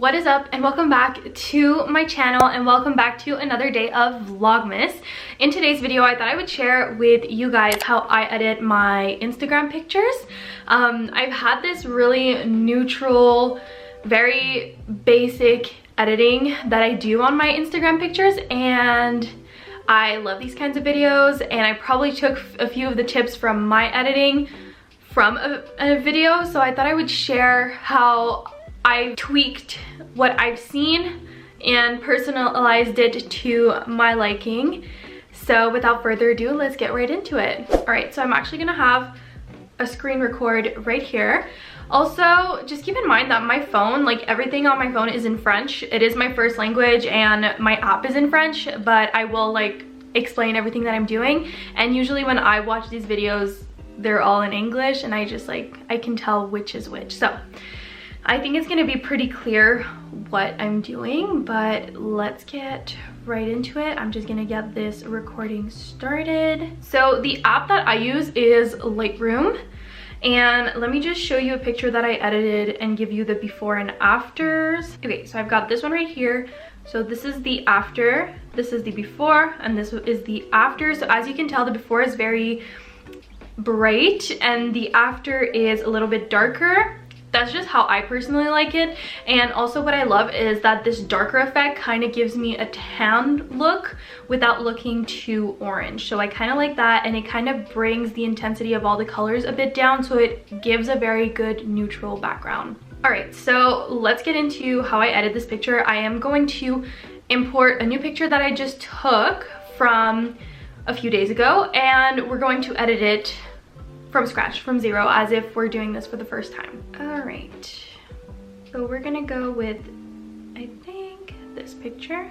What is up, and welcome back to my channel, and welcome back to another day of Vlogmas. In today's video, I thought I would share with you guys how I edit my Instagram pictures. I've had this really neutral, very basic editing that I do on my Instagram pictures, and I love these kinds of videos, and I probably took a few of the tips from my editing from a video, so I thought I would share how I tweaked what I've seen and personalized it to my liking. So without further ado, let's get right into it. All right, so I'm actually gonna have a screen record right here. Also, just keep in mind that my phone, like everything on my phone is in French. It is my first language and my app is in French, but I will like explain everything that I'm doing. And usually when I watch these videos, they're all in English and I just like, I can tell which is which. So I think it's gonna be pretty clear what I'm doing, but let's get right into it. I'm just gonna get this recording started. So the app that I use is Lightroom, and let me just show you a picture that I edited and give you the before and afters. Okay, so I've got this one right here. So this is the after, this is the before, and this is the after. So as you can tell, the before is very bright and the after is a little bit darker. That's just how I personally like it. And also what I love is that this darker effect kind of gives me a tan look without looking too orange. So I kind of like that, and it kind of brings the intensity of all the colors a bit down, so it gives a very good neutral background. All right, so let's get into how I edit this picture. I am going to import a new picture that I just took from a few days ago, and we're going to edit it from scratch, from zero, as if we're doing this for the first time. All right, so we're gonna go with, I think, this picture.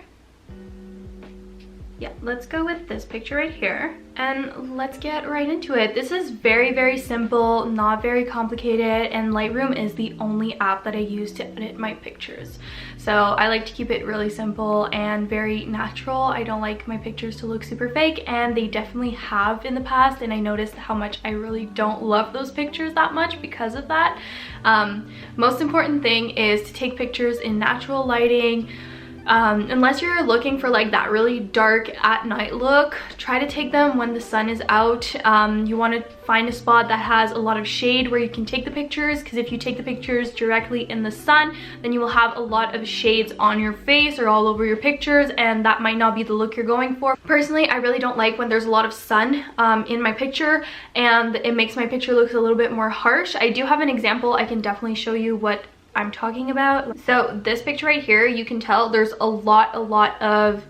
Yeah, let's go with this picture right here, and let's get right into it. This is very, very simple, not very complicated, and Lightroom is the only app that I use to edit my pictures. So I like to keep it really simple and very natural. I don't like my pictures to look super fake, and they definitely have in the past, and I noticed how much I really don't love those pictures that much because of that. Most important thing is to take pictures in natural lighting. Unless you're looking for like that really dark at night look, try to take them when the sun is out. You want to find a spot that has a lot of shade where you can take the pictures, because if you take the pictures directly in the sun, then you will have a lot of shades on your face or all over your pictures, and that might not be the look you're going for. Personally, I really don't like when there's a lot of sun in my picture, and it makes my picture look a little bit more harsh. I do have an example. I can definitely show you what I'm talking about. So this picture right here, you can tell there's a lot of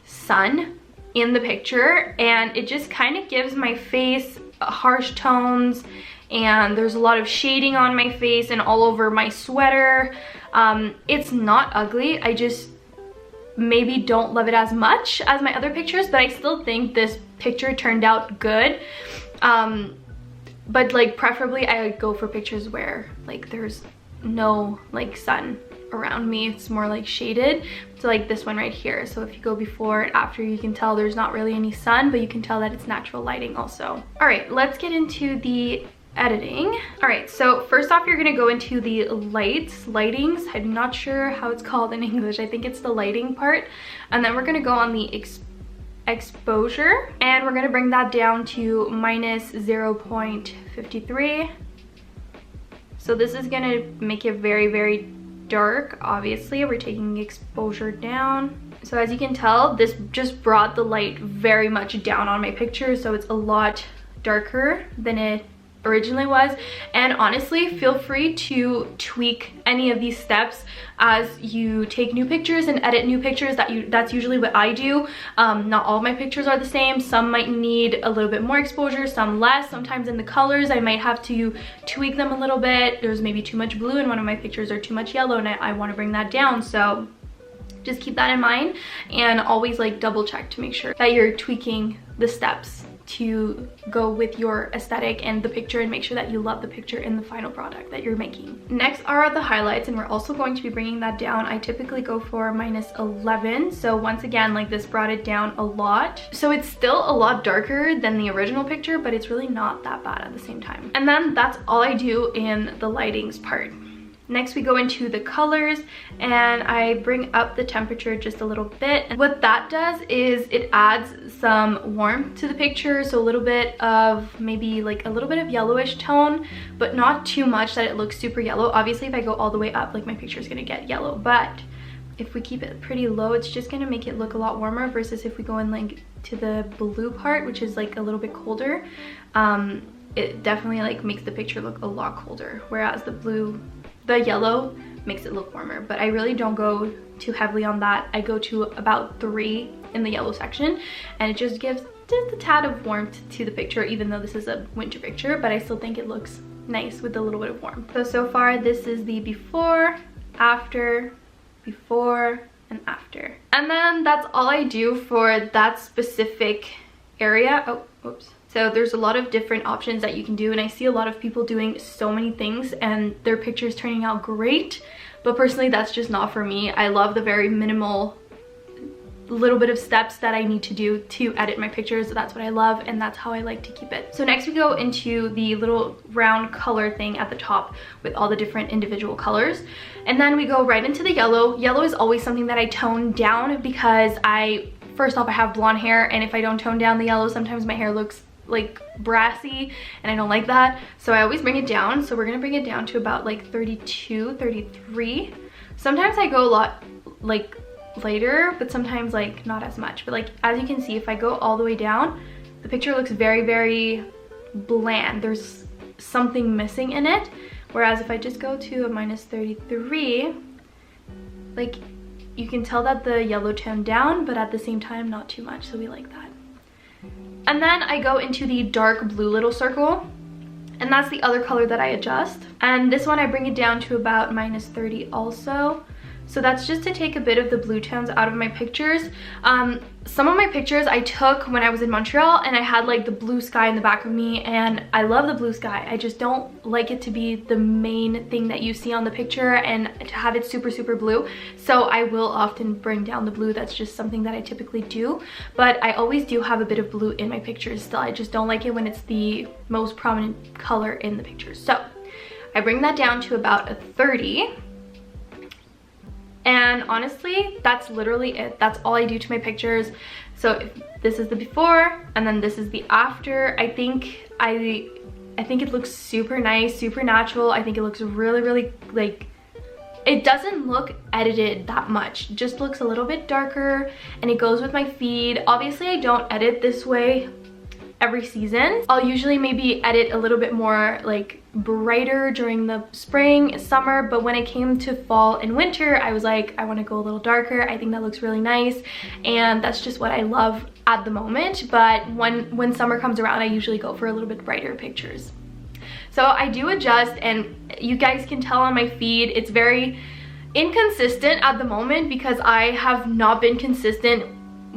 sun in the picture, and it just kind of gives my face harsh tones, and there's a lot of shading on my face and all over my sweater. It's not ugly, I just maybe don't love it as much as my other pictures, but I still think this picture turned out good. But like preferably I would go for pictures where like there's no like sun around me. It's more like shaded, so like this one right here. So if you go before and after, you can tell there's not really any sun, but you can tell that it's natural lighting also. All right, let's get into the editing. All right, so first off, you're gonna go into the lightings. I'm not sure how it's called in English. I think it's the lighting part. And then we're gonna go on the exposure, and we're gonna bring that down to minus 0.53. So this is gonna make it very, very dark. Obviously, we're taking exposure down. So as you can tell, this just brought the light very much down on my picture, so it's a lot darker than it originally was. And honestly, feel free to tweak any of these steps as you take new pictures and edit new pictures. That's usually what I do. Not all of my pictures are the same. Some might need a little bit more exposure, some less. Sometimes in the colors I might have to tweak them a little bit. There's maybe too much blue in one of my pictures or too much yellow, and I want to bring that down. So just keep that in mind, and always like double check to make sure that you're tweaking the steps to go with your aesthetic and the picture, and make sure that you love the picture in the final product that you're making. Next are the highlights, and we're also going to be bringing that down. I typically go for minus 11, so once again, like this brought it down a lot. So it's still a lot darker than the original picture, but it's really not that bad at the same time. And then that's all I do in the lightings part. Next we go into the colors, and I bring up the temperature just a little bit. And what that does is it adds some warmth to the picture, so a little bit of maybe like a little bit of yellowish tone, but not too much that it looks super yellow. Obviously if I go all the way up, like my picture is gonna get yellow, but if we keep it pretty low, it's just gonna make it look a lot warmer, versus if we go in like to the blue part, which is like a little bit colder, it definitely like makes the picture look a lot colder, whereas the yellow makes it look warmer. But I really don't go too heavily on that. I go to about 3 in the yellow section, and it just gives just a tad of warmth to the picture, even though this is a winter picture, but I still think it looks nice with a little bit of warmth. So far this is the before, after, before, and after. And then that's all I do for that specific area. Oh, oops. So there's a lot of different options that you can do, and I see a lot of people doing so many things and their pictures turning out great, but personally that's just not for me. I love the very minimal little bit of steps that I need to do to edit my pictures. That's what I love, and that's how I like to keep it. So next we go into the little round color thing at the top with all the different individual colors, and then we go right into the yellow. Yellow is always something that I tone down because first off I have blonde hair, and if I don't tone down the yellow, sometimes my hair looks like brassy and I don't like that, so I always bring it down. So we're gonna bring it down to about like 32, 33. Sometimes I go a lot like lighter, but sometimes like not as much. But like as you can see, if I go all the way down, the picture looks very, very bland. There's something missing in it, whereas if I just go to a -33, like you can tell that the yellow toned down, but at the same time not too much, so we like that. And then I go into the dark blue little circle, and that's the other color that I adjust. And this one I bring it down to about -30 also. So that's just to take a bit of the blue tones out of my pictures. Some of my pictures I took when I was in Montreal, and I had like the blue sky in the back of me, and I love the blue sky. I just don't like it to be the main thing that you see on the picture and to have it super, super blue. So I will often bring down the blue. That's just something that I typically do. But I always do have a bit of blue in my pictures still. I just don't like it when it's the most prominent color in the pictures. So I bring that down to about a 30. And honestly, that's literally it. That's all I do to my pictures. So if this is the before, and then this is the after. I think it looks super nice, super natural. I think it looks really, really like, it doesn't look edited that much. It just looks a little bit darker, and it goes with my feed. Obviously, I don't edit this way every season. I'll usually maybe edit a little bit more like brighter during the spring, summer, but when it came to fall and winter, I was like, I want to go a little darker. I think that looks really nice, and that's just what I love at the moment. But when summer comes around, I usually go for a little bit brighter pictures. So I do adjust, and you guys can tell on my feed it's very inconsistent at the moment because I have not been consistent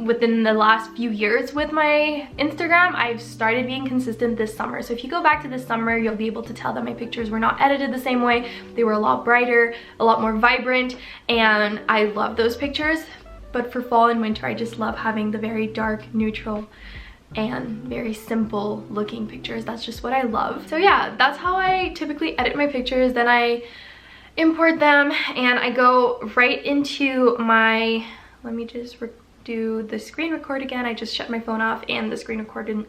within the last few years with my Instagram. I've started being consistent this summer. So if you go back to this summer, you'll be able to tell that my pictures were not edited the same way. They were a lot brighter, a lot more vibrant, and I love those pictures. But for fall and winter, I just love having the very dark, neutral, and very simple looking pictures. That's just what I love. So yeah, that's how I typically edit my pictures. Then I import them, and I go right into my, let me just do the screen record again. I just shut my phone off and the screen recording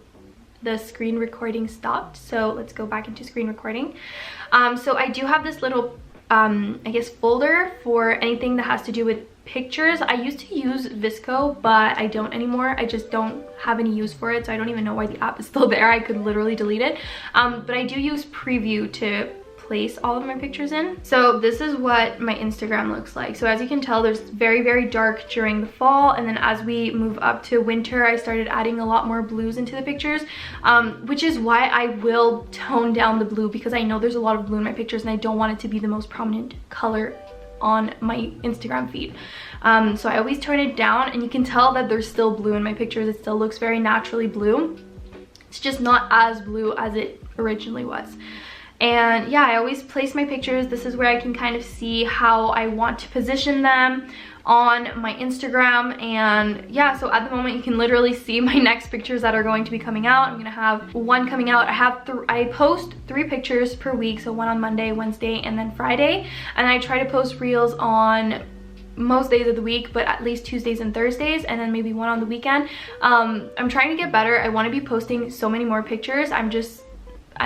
stopped. So let's go back into screen recording. So I do have this little I guess folder for anything that has to do with pictures. I used to use Visco, but I don't anymore. I just don't have any use for it, so I don't even know why the app is still there. I could literally delete it. But I do use Preview to place all of my pictures in. So this is what my Instagram looks like. So as you can tell, there's very, very dark during the fall, and then as we move up to winter, I started adding a lot more blues into the pictures, which is why I will tone down the blue, because I know there's a lot of blue in my pictures and I don't want it to be the most prominent color on my Instagram feed. So I always turn it down, and you can tell that there's still blue in my pictures. It still looks very naturally blue. It's just not as blue as it originally was. And yeah, I always place my pictures. This is where I can kind of see how I want to position them, on my Instagram. And yeah, so at the moment you can literally see my next pictures that are going to be coming out. I'm gonna have one coming out. I post 3 pictures per week, so one on Monday, Wednesday, and then Friday. And I try to post reels on most days of the week, but at least Tuesdays and Thursdays, and then maybe one on the weekend. I'm trying to get better. I want to be posting so many more pictures. I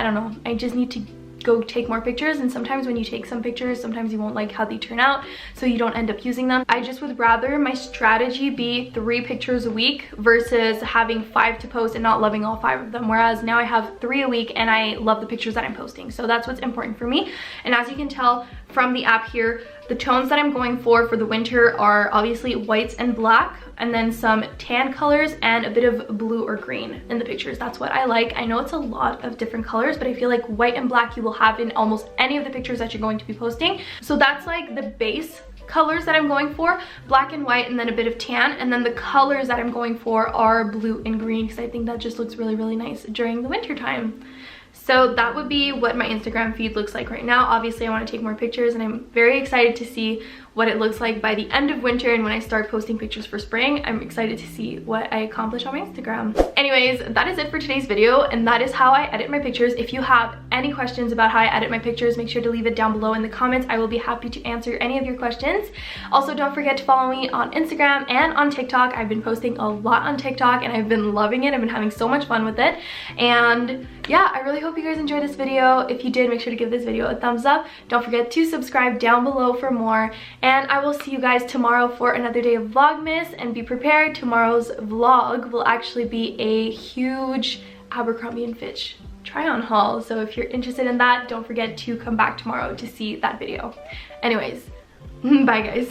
don't know, I just need to go take more pictures, and sometimes when you take some pictures, sometimes you won't like how they turn out, so you don't end up using them. I just would rather my strategy be 3 pictures a week versus having 5 to post and not loving all 5 of them, whereas now I have 3 a week and I love the pictures that I'm posting. So that's what's important for me. And as you can tell from the app here, the tones that I'm going for the winter are obviously whites and black, and then some tan colors and a bit of blue or green in the pictures. That's what I like. I know it's a lot of different colors, but I feel like white and black you will have in almost any of the pictures that you're going to be posting. So that's like the base colors that I'm going for, black and white, and then a bit of tan. And then the colors that I'm going for are blue and green, because I think that just looks really, really nice during the winter time. So that would be what my Instagram feed looks like right now. Obviously I want to take more pictures, and I'm very excited to see what it looks like by the end of winter, and when I start posting pictures for spring, I'm excited to see what I accomplish on my Instagram. Anyways, that is it for today's video, and that is how I edit my pictures. If you have any questions about how I edit my pictures, make sure to leave it down below in the comments. I will be happy to answer any of your questions. Also, don't forget to follow me on Instagram and on TikTok. I've been posting a lot on TikTok and I've been loving it. I've been having so much fun with it. And yeah, I really hope you guys enjoyed this video. If you did, make sure to give this video a thumbs up. Don't forget to subscribe down below for more. And I will see you guys tomorrow for another day of Vlogmas, and be prepared. Tomorrow's vlog will actually be a huge Abercrombie & Fitch try-on haul. So if you're interested in that, don't forget to come back tomorrow to see that video. Anyways, bye guys.